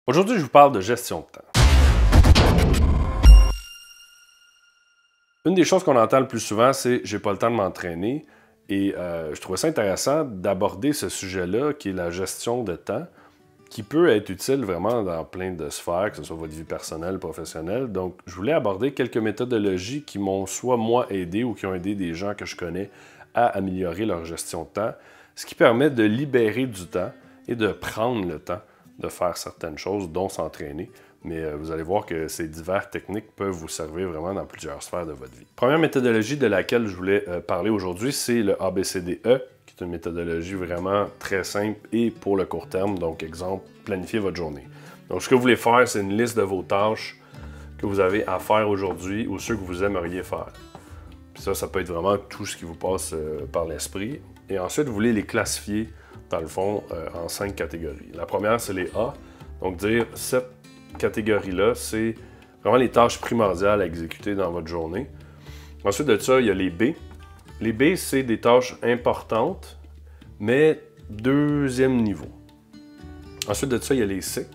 Aujourd'hui, je vous parle de gestion de temps. Une des choses qu'on entend le plus souvent, c'est « j'ai pas le temps de m'entraîner ». Et je trouvais ça intéressant d'aborder ce sujet-là, qui est la gestion de temps, qui peut être utile vraiment dans plein de sphères, que ce soit votre vie personnelle, professionnelle. Donc, je voulais aborder quelques méthodologies qui m'ont soit moi aidé ou qui ont aidé des gens que je connais à améliorer leur gestion de temps, ce qui permet de libérer du temps et de prendre le temps de faire certaines choses, dont s'entraîner. Mais vous allez voir que ces diverses techniques peuvent vous servir vraiment dans plusieurs sphères de votre vie. Première méthodologie de laquelle je voulais parler aujourd'hui, c'est le ABCDE, qui est une méthodologie vraiment très simple et pour le court terme. Donc, exemple, planifier votre journée. Donc, ce que vous voulez faire, c'est une liste de vos tâches que vous avez à faire aujourd'hui ou ceux que vous aimeriez faire. Puis ça peut être vraiment tout ce qui vous passe par l'esprit. Et ensuite, vous voulez les classifier, dans le fond, en 5 catégories. La première, c'est les A. Donc, dire cette catégorie-là, c'est vraiment les tâches primordiales à exécuter dans votre journée. Ensuite de ça, il y a les B. Les B, c'est des tâches importantes, mais deuxième niveau. Ensuite de ça, il y a les C.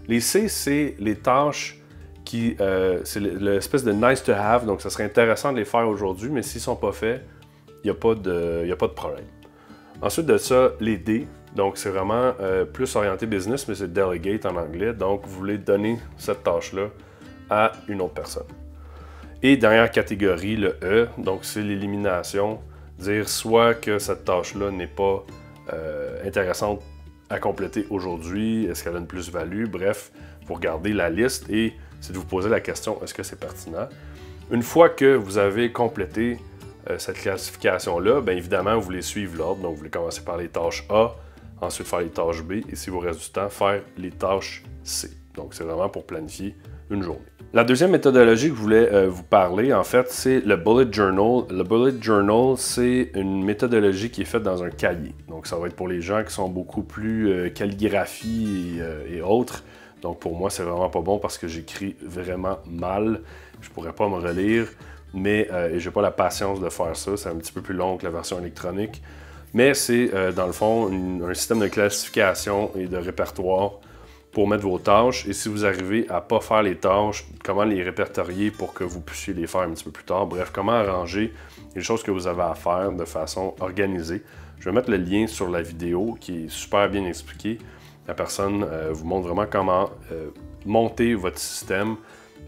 Les C, c'est les tâches qui... c'est l'espèce de nice to have, donc ça serait intéressant de les faire aujourd'hui, mais s'ils ne sont pas faits, il n'y a pas de problème. Ensuite de ça, les D. Donc, c'est vraiment plus orienté business, mais c'est delegate en anglais. Donc, vous voulez donner cette tâche-là à une autre personne. Et dernière catégorie, le E. Donc, c'est l'élimination. Dire soit que cette tâche-là n'est pas intéressante à compléter aujourd'hui, est-ce qu'elle a une plus-value? Bref, vous regardez la liste et c'est de vous poser la question, est-ce que c'est pertinent? Une fois que vous avez complété cette classification-là, bien évidemment, vous voulez suivre l'ordre. Donc, vous voulez commencer par les tâches A, ensuite faire les tâches B, et si vous reste du temps, faire les tâches C. Donc, c'est vraiment pour planifier une journée. La deuxième méthodologie que je voulais vous parler, en fait, c'est le Bullet Journal. Le Bullet Journal, c'est une méthodologie qui est faite dans un cahier. Donc, ça va être pour les gens qui sont beaucoup plus calligraphie et autres. Donc, pour moi, c'est vraiment pas bon parce que j'écris vraiment mal. Je pourrais pas me relire, mais j'ai pas la patience de faire ça. C'est un petit peu plus long que la version électronique. Mais c'est, dans le fond, un système de classification et de répertoire pour mettre vos tâches. Et si vous arrivez à ne pas faire les tâches, comment les répertorier pour que vous puissiez les faire un petit peu plus tard. Bref, comment arranger les choses que vous avez à faire de façon organisée. Je vais mettre le lien sur la vidéo qui est super bien expliqué. La personne vous montre vraiment comment monter votre système.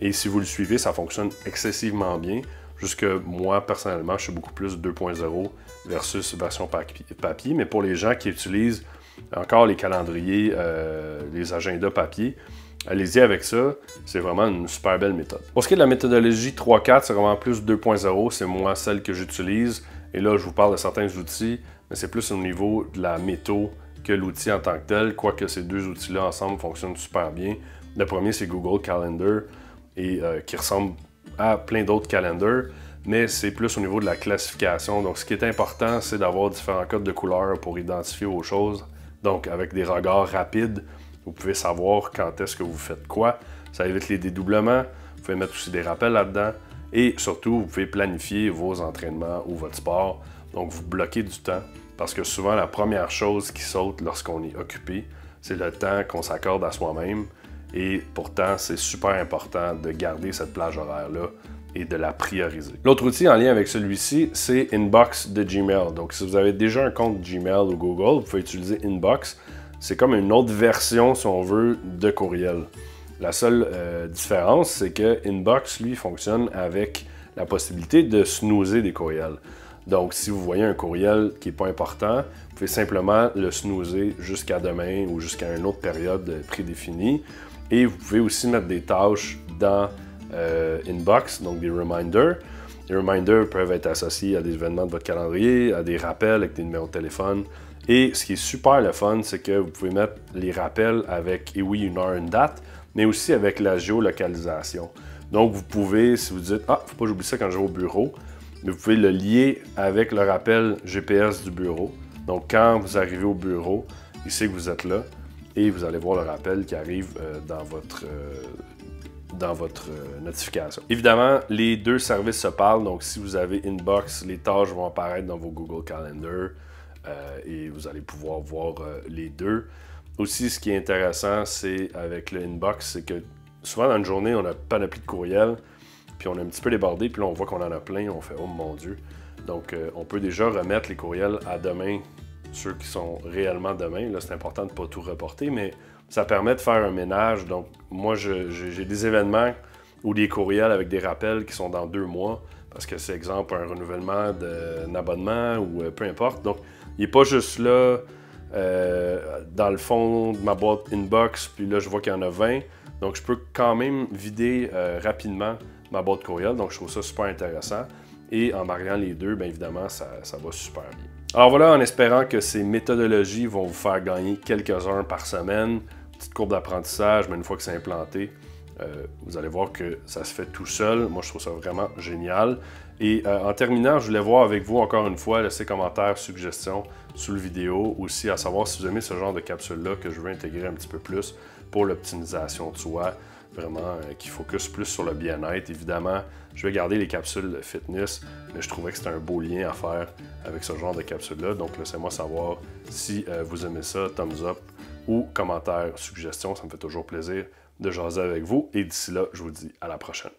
Et si vous le suivez, ça fonctionne excessivement bien. Jusque moi, personnellement, je suis beaucoup plus 2.0 versus version papier. Mais pour les gens qui utilisent encore les calendriers, les agendas papier, allez-y avec ça. C'est vraiment une super belle méthode. Pour ce qui est de la méthodologie 3-4, c'est vraiment plus 2.0. C'est moi celle que j'utilise. Et là, je vous parle de certains outils, mais c'est plus au niveau de la métho que l'outil en tant que tel. Quoique ces deux outils-là ensemble fonctionnent super bien. Le premier, c'est Google Calendar, et qui ressemble à plein d'autres calendars, mais c'est plus au niveau de la classification. Donc, ce qui est important, c'est d'avoir différents codes de couleurs pour identifier vos choses. Donc, avec des regards rapides, vous pouvez savoir quand est-ce que vous faites quoi. Ça évite les dédoublements. Vous pouvez mettre aussi des rappels là-dedans. Et surtout, vous pouvez planifier vos entraînements ou votre sport. Donc, vous bloquez du temps. Parce que souvent, la première chose qui saute lorsqu'on est occupé, c'est le temps qu'on s'accorde à soi-même. Et pourtant, c'est super important de garder cette plage horaire-là et de la prioriser. L'autre outil en lien avec celui-ci, c'est Inbox de Gmail. Donc, si vous avez déjà un compte Gmail ou Google, vous pouvez utiliser Inbox. C'est comme une autre version, si on veut, de courriel. La seule différence, c'est que Inbox, lui, fonctionne avec la possibilité de snoozer des courriels. Donc, si vous voyez un courriel qui n'est pas important, vous pouvez simplement le snoozer jusqu'à demain ou jusqu'à une autre période prédéfinie. Et vous pouvez aussi mettre des tâches dans Inbox, donc des reminders. Les reminders peuvent être associés à des événements de votre calendrier, à des rappels avec des numéros de téléphone. Et ce qui est super le fun, c'est que vous pouvez mettre les rappels avec, et oui, une heure, une date, mais aussi avec la géolocalisation. Donc, vous pouvez, si vous dites « Ah, faut pas que j'oublie ça quand je vais au bureau », mais vous pouvez le lier avec le rappel GPS du bureau. Donc, quand vous arrivez au bureau, il sait que vous êtes là et vous allez voir le rappel qui arrive dans votre notification. Évidemment, les deux services se parlent. Donc, si vous avez Inbox, les tâches vont apparaître dans vos Google Calendar et vous allez pouvoir voir les deux. Aussi, ce qui est intéressant, c'est avec le inbox, c'est que souvent dans une journée, on n'a pas panoplie de courriels, puis on est un petit peu débordé, puis là, on voit qu'on en a plein, on fait « Oh mon Dieu ». Donc, on peut déjà remettre les courriels à demain, ceux qui sont réellement demain. Là, c'est important de ne pas tout reporter, mais ça permet de faire un ménage. Donc, moi, j'ai des événements ou des courriels avec des rappels qui sont dans 2 mois, parce que c'est, exemple, un renouvellement d'un abonnement ou peu importe. Donc, il n'est pas juste là, dans le fond de ma boîte inbox, puis là, je vois qu'il y en a 20. Donc, je peux quand même vider rapidement ma boîte courriel. Donc, je trouve ça super intéressant. Et en mariant les deux, bien évidemment, ça va super bien. Alors voilà, en espérant que ces méthodologies vont vous faire gagner quelques heures par semaine, petite courbe d'apprentissage, mais une fois que c'est implanté, vous allez voir que ça se fait tout seul. Moi, je trouve ça vraiment génial. Et en terminant, je voulais voir avec vous encore une fois, laisser commentaires, suggestions sous la vidéo, aussi à savoir si vous aimez ce genre de capsule-là que je veux intégrer un petit peu plus pour l'optimisation de soi, vraiment qui focus plus sur le bien-être. Évidemment, je vais garder les capsules fitness, mais je trouvais que c'était un beau lien à faire avec ce genre de capsule-là. Donc, laissez-moi savoir si vous aimez ça, thumbs up ou commentaires, suggestions. Ça me fait toujours plaisir de jaser avec vous. Et d'ici là, je vous dis à la prochaine.